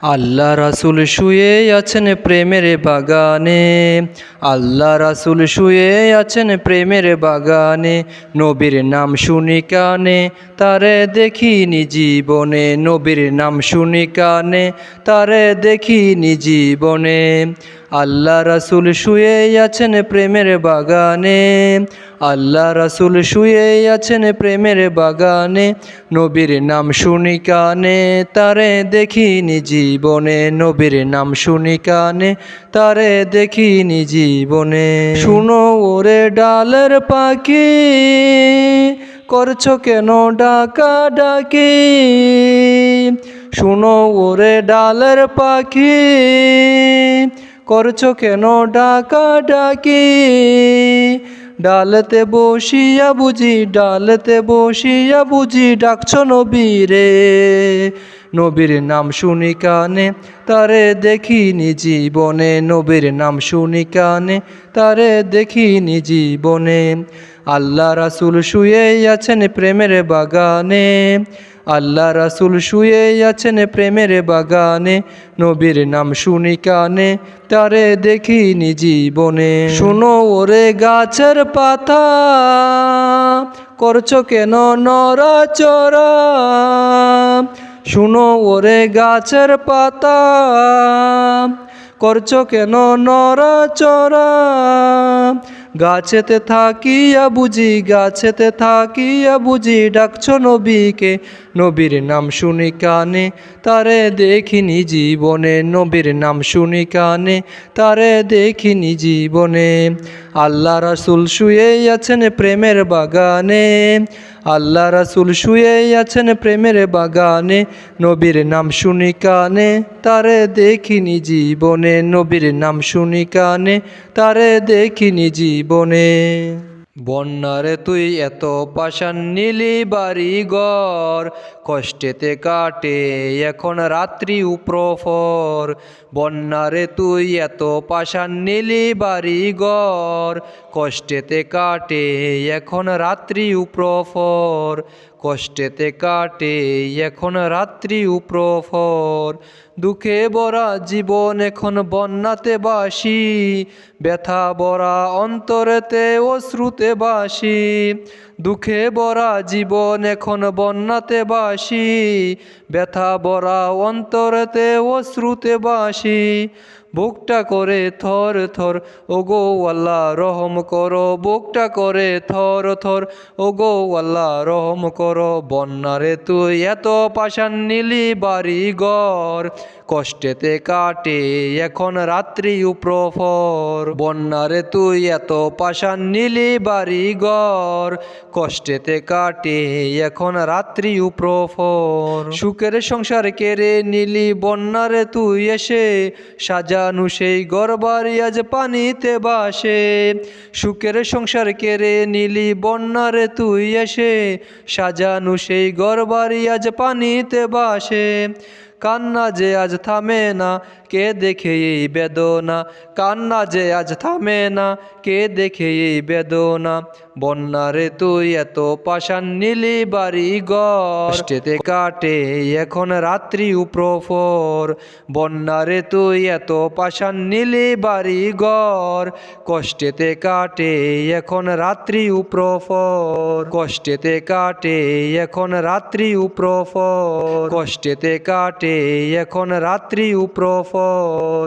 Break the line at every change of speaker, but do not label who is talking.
আল্লাহ রাসূল শুয়ে আছেন প্রেমের বাগানে, আল্লাহ রাসূল শুয়ে আছেন প্রেমের বাগানে। নবীর নাম শুনি কানে, তারে দেখিনি জীবনে। নবীর নাম শুনি কানে, তারে দেখিনি জীবনে। আল্লাহ রাসূল শুয়ে আছেন প্রেমের বাগানে, আল্লাহ রাসূল শুয়ে আছেন প্রেমের বাগানে। নবীর নাম শুনি কানে, তারে দেখিনি জীবনে। নবীর নাম শুনি কানে, তারে দেখিনি জীবনে। শুনো ওরে ডালের পাখি, করছো কেন ডাকা ডাকি? শুনো ওরে ডালের পাখি, করছো কেন ডাকা ডাকি? ডালতে বসিয়া বুঝি, ডালতে বসিয়া বুঝি ডাকছো নবীরে। নবীর নাম শুনি কানে, তারে দেখিনি জীবনে। নবীর নাম শুনি কানে, তারে দেখিনি জীবনে। আল্লাহ রাসূল শুয়ে আছেন প্রেমের বাগানে, আল্লাহ রাসূল শুয়ে আছেন প্রেমের বাগানে। নবীর নাম শুনি কানে, তারে দেখিনি জীবনে। শুনো ওরে গাছের পাতা, করছো কেন নড়াচড়া? শুনো ওরে গাছের পাতা, করছো কেন নড়াচড়া? গাছেতে থাকিয়া বুঝি, গাছেতে থাকিয়া বুঝি ডাকছো নবীকে। নবীর নাম শুনি কানে, তারে দেখিনি জীবনে। নবীর নাম শুনি কানে, তারে দেখিনি জীবনে। আল্লাহ রাসূল শুয়ে আছেন প্রেমের বাগানে, আল্লাহ রাসূল শুয়ে আছেন প্রেমের বাগানে। নবীর নাম শুনি কানে, তারে দেখিনি জীবনে। নবীর নাম শুনি কানে, তারে দেখিনি জীবনে। বন্যারে তুই এত পাষাণ নীলি বাড়ি ঘর, কষ্টেতে কাটে এখন রাত্রি উপরফর। বন্যারে তুই এত পাষাণ নীলি বাড়ি ঘর, কষ্টেতে কাটে এখন রাত্রি উপরফর। কষ্টেতে কাটে এখন রাত্রি উপরফর। দুঃখে ভরা জীবন এখন বন্যাতে বাসি, ব্যথা ভরা অন্তরেতে অশ্রুতে বাসি। দুঃখে ভরা জীবন এখন বন্যাতে বাসি, ব্যথা ভরা অন্তরেতে অশ্রুতে বাসি। বুকটা করে থর থর, ওগো আল্লাহ রহম করো। বুকটা করে থর থর, ওগো আল্লাহ রহম করো। বন্যারে তুই এত পাষাণ নীলি বাড়ি ঘর, কষ্টেতে কাটে এখন রাত্রি উপরফর। বন্যারে তুই এত পাষাণ নীলি বাড়ি ঘর, কষ্টেতে কাটে এখন রাত্রি উপরফর। সুখের সংসার কেড়ে নিলি বন্যারে তুই এসে, সাজানো সেই ঘরবাড়ি আজ পানিতে ভাসে। সুখের সংসার কেড়ে নিলি বন্যারে তুই এসে, সাজানো সেই ঘরবাড়ি আজ পানিতে ভাসে। কান্না যে আজ থামে না, কে দেখে এই বেদনা? কান্না যে আজ থামে না, কে দেখে এই বেদনা? বন্যারে তুই এত পাষাণ নীলি বাড়ি ঘর, কষ্টেতে কাটে এখন রাত্রি উপরফর। বন্যারে তুই এত পাষাণ নীলি বাড়ি ঘর, কষ্টেতে কাটে এখন রাত্রি উপরফর। কষ্টেতে কাটে এখন রাত্রি উপরফর। কষ্টেতে কাটে এখন রাত্রি উপরফর।